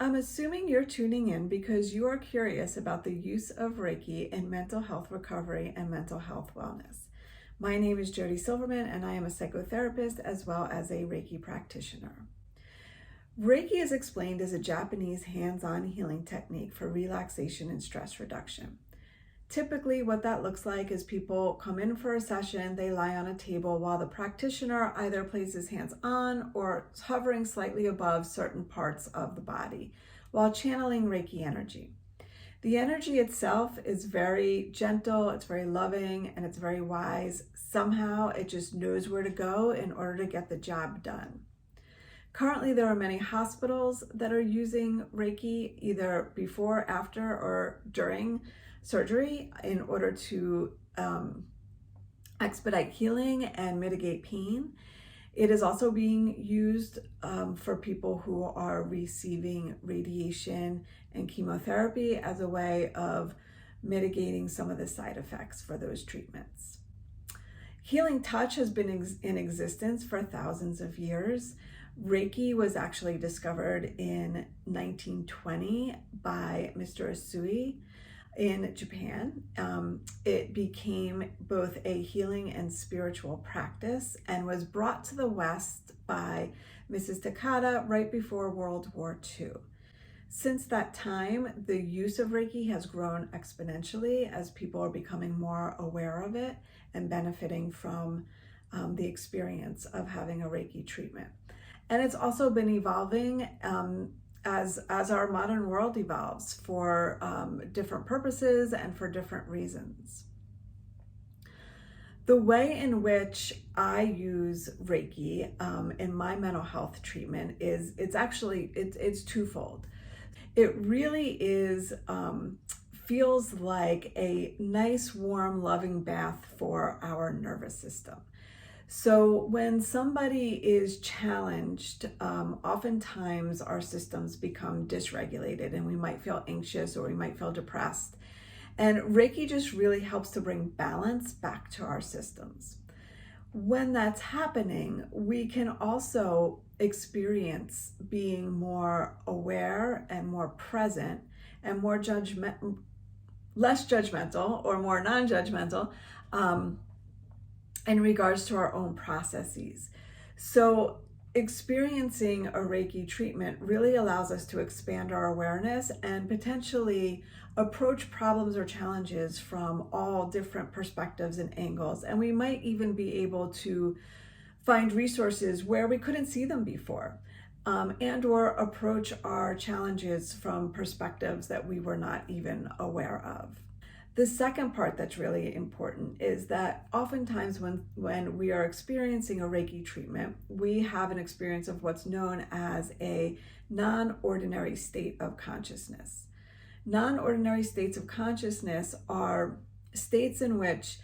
I'm assuming you're tuning in because you are curious about the use of Reiki in mental health recovery and mental health wellness. My name is Jody Silverman, and I am a psychotherapist as well as a Reiki practitioner. Reiki is explained as a Japanese hands-on healing technique for relaxation and stress reduction. Typically, what that looks like is people come in for a session, they lie on a table while the practitioner either places hands on or hovering slightly above certain parts of the body while channeling Reiki energy. The energy itself is very gentle, it's very loving, and it's very wise. Somehow it just knows where to go in order to get the job done. Currently, there are many hospitals that are using Reiki either before, after, or during surgery in order to expedite healing and mitigate pain. It is also being used for people who are receiving radiation and chemotherapy as a way of mitigating some of the side effects for those treatments. Healing touch has been in existence for thousands of years. Reiki was actually discovered in 1920 by Mr. Usui in Japan. It became both a healing and spiritual practice and was brought to the West by Mrs. Takada right before World War II. Since that time, the use of Reiki has grown exponentially as people are becoming more aware of it and benefiting from the experience of having a Reiki treatment. And it's also been evolving as our modern world evolves for different purposes and for different reasons. The way in which I use Reiki in my mental health treatment is it's twofold. It really is feels like a nice, warm, loving bath for our nervous system. So when somebody is challenged, oftentimes our systems become dysregulated and we might feel anxious or we might feel depressed. And Reiki just really helps to bring balance back to our systems. When that's happening, we can also experience being more aware and more present and more less judgmental or more non-judgmental in regards to our own processes. So experiencing a Reiki treatment really allows us to expand our awareness and potentially approach problems or challenges from all different perspectives and angles. And we might even be able to find resources where we couldn't see them before, and or approach our challenges from perspectives that we were not even aware of. The second part that's really important is that oftentimes when we are experiencing a Reiki treatment, we have an experience of what's known as a non-ordinary state of consciousness. Non-ordinary states of consciousness are states in which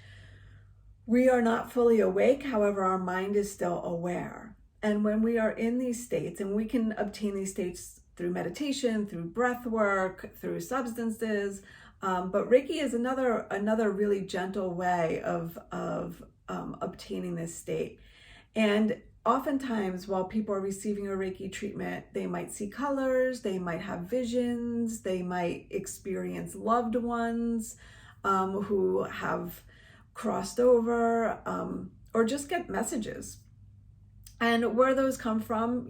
we are not fully awake, however, our mind is still aware. And when we are in these states, and we can obtain these states through meditation, through breath work, through substances, but Reiki is another really gentle way of obtaining this state. And oftentimes while people are receiving a Reiki treatment, they might see colors, they might have visions, they might experience loved ones who have crossed over, or just get messages. And where those come from,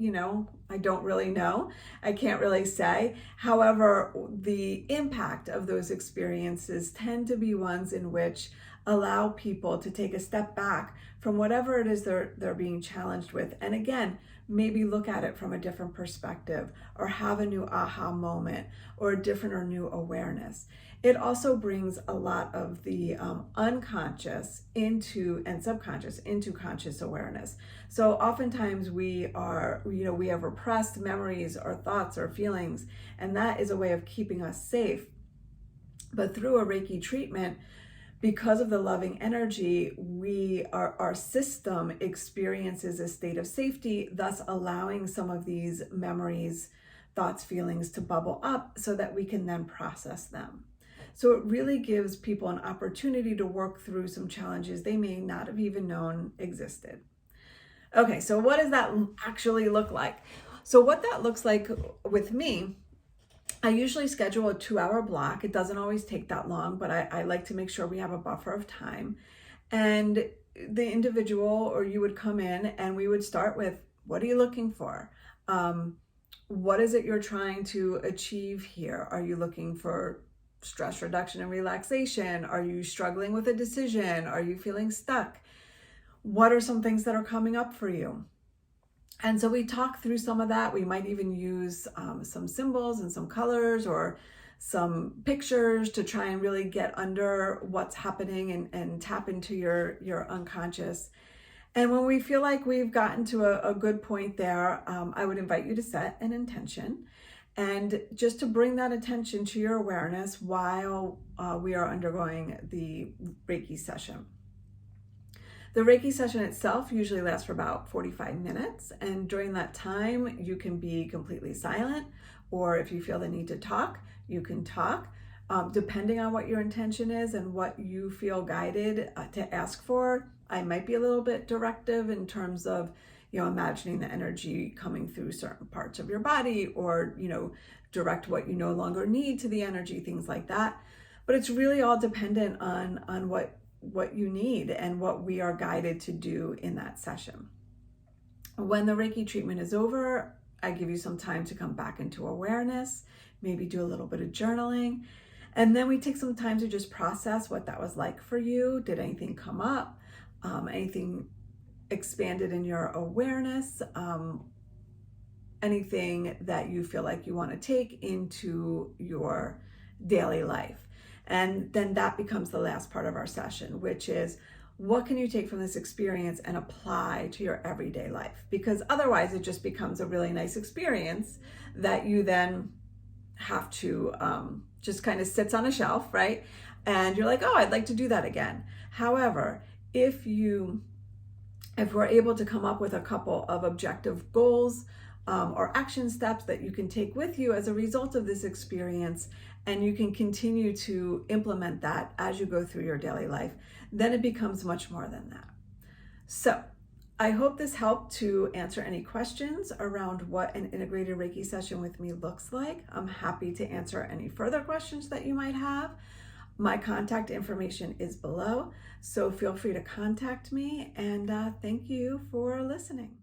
I don't really know. I can't really say. However, the impact of those experiences tend to be ones in which allow people to take a step back from whatever it is they're being challenged with. And again, maybe look at it from a different perspective or have a new aha moment or a different or new awareness. It also brings a lot of the unconscious and subconscious into conscious awareness. So oftentimes we have repressed memories or thoughts or feelings, and that is a way of keeping us safe. But through a Reiki treatment, because of the loving energy, our system experiences a state of safety, thus allowing some of these memories, thoughts, feelings to bubble up so that we can then process them. So it really gives people an opportunity to work through some challenges they may not have even known existed. Okay, so what does that actually look like? So what that looks like with me I usually schedule a 2-hour block. It doesn't always take that long, but I like to make sure we have a buffer of time. And the individual or you would come in and we would start with, what are you looking for? What is it you're trying to achieve here? Are you looking for stress reduction and relaxation? Are you struggling with a decision? Are you feeling stuck? What are some things that are coming up for you? And so we talk through some of that. We might even use some symbols and some colors or some pictures to try and really get under what's happening and tap into your unconscious. And when we feel like we've gotten to a good point there, I would invite you to set an intention and just to bring that attention to your awareness while we are undergoing the Reiki session. The Reiki session itself usually lasts for about 45 minutes, and during that time, you can be completely silent, or if you feel the need to talk, you can talk, depending on what your intention is and what you feel guided to ask for. I might be a little bit directive in terms of, imagining the energy coming through certain parts of your body, or, direct what you no longer need to the energy, things like that. But it's really all dependent on what you need and what we are guided to do in that session. When the Reiki treatment is over, I give you some time to come back into awareness, maybe do a little bit of journaling, and then we take some time to just process what that was like for you. Did anything come up? Anything expanded in your awareness? Anything that you feel like you want to take into your daily life? And then that becomes the last part of our session, which is, what can you take from this experience and apply to your everyday life? Because otherwise it just becomes a really nice experience that you then have to just kind of sits on a shelf, right? And you're like, oh, I'd like to do that again. However, if we're able to come up with a couple of objective goals or action steps that you can take with you as a result of this experience, and you can continue to implement that as you go through your daily life, then it becomes much more than that. So I hope this helped to answer any questions around what an integrated Reiki session with me looks like. I'm happy to answer any further questions that you might have. My contact information is below, so feel free to contact me, and thank you for listening.